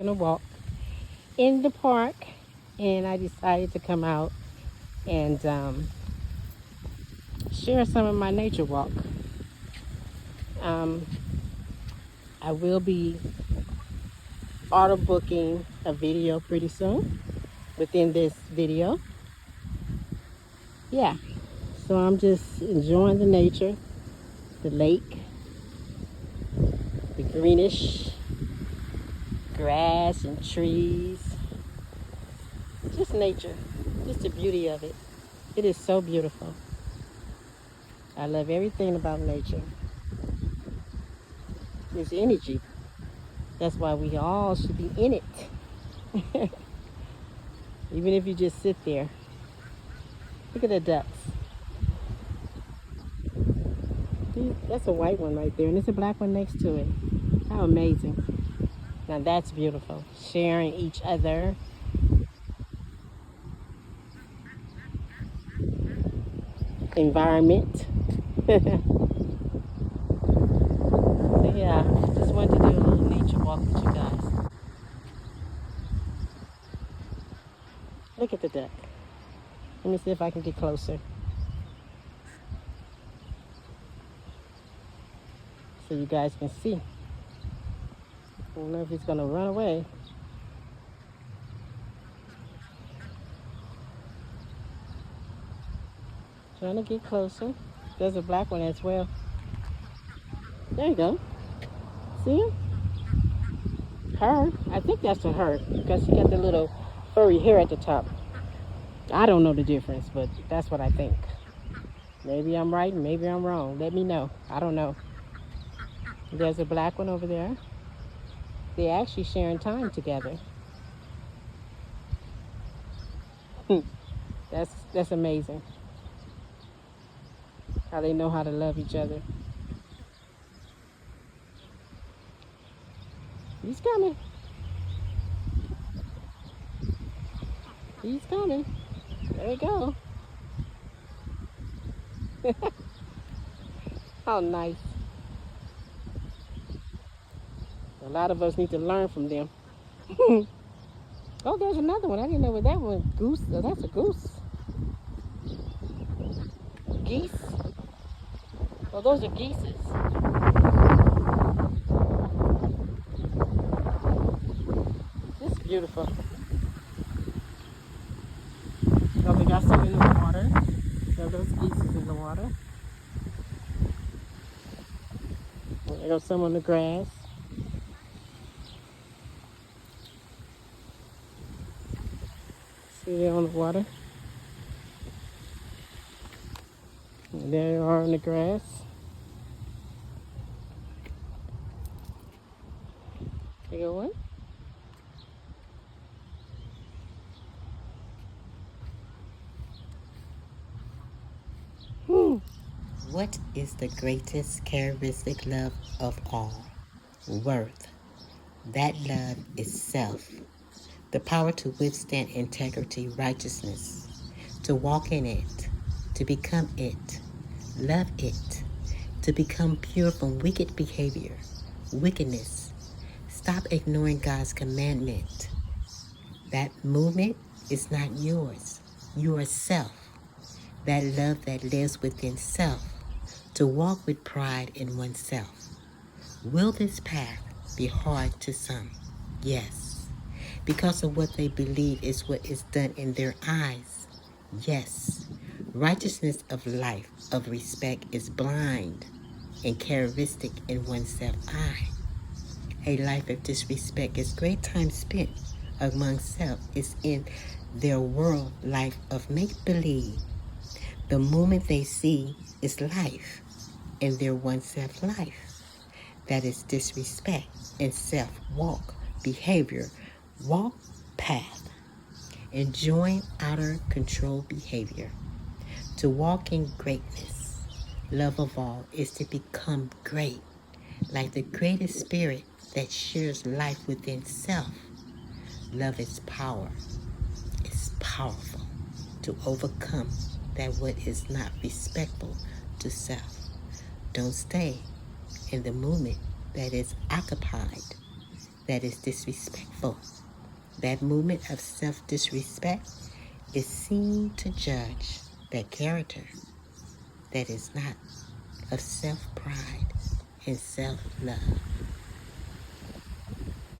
Gonna walk in the park, and I decided to come out and share some of my nature walk. Um, I will be auto booking a video pretty soon within this video. Yeah, so I'm just enjoying the nature, the lake, the greenish grass and trees, just nature, just the beauty of it. It is so beautiful. I love everything about nature. It's energy. That's why we all should be in it. Even if you just sit there. Look at the ducks. That's a white one right there, and there's a black one next to it. How amazing. Now that's beautiful. Sharing each other. Environment. So yeah, just wanted to do a little nature walk with you guys. Look at the duck. Let me see if I can get closer. So you guys can see. I don't know if he's gonna run away. Trying to get closer. There's a black one as well. There you go. See him? Her. I think that's a her because she got the little furry hair at the top. I don't know the difference, but that's what I think. Maybe I'm right, maybe I'm wrong. Let me know. I don't know. There's a black one over there. They're actually sharing time together. That's amazing. How they know how to love each other. He's coming. He's coming. There you go. How nice. A lot of us need to learn from them. Oh, there's another one. I didn't know what that was. Goose. Oh, that's a goose. Geese. Oh, those are geeses. It's beautiful. Oh, we got some in the water. So those geese is in the water. There goes some on the grass. See there on the water. And there they are on the grass. There go one. What is the greatest characteristic love of all? Worth. That love is self. The power to withstand integrity, righteousness, to walk in it, to become it, love it, to become pure from wicked behavior, wickedness. Stop ignoring God's commandment. That movement is not yours, yourself. That love that lives within self, to walk with pride in oneself. Will this path be hard to some? Yes. Because of what they believe is what is done in their eyes? Yes. Righteousness of life, of respect, is blind and characteristic in oneself eye. A life of disrespect is great time spent among self is in their world life of make-believe. The moment they see is life in their oneself life. That is disrespect and self-walk, behavior, walk path, enjoying outer control behavior. To walk in greatness, love of all, is to become great, like the greatest spirit that shares life within self. Love is power. It's powerful to overcome that what is not respectful to self. Don't stay in the movement that is occupied, that is disrespectful. That movement of self-disrespect is seen to judge that character that is not of self-pride and self-love.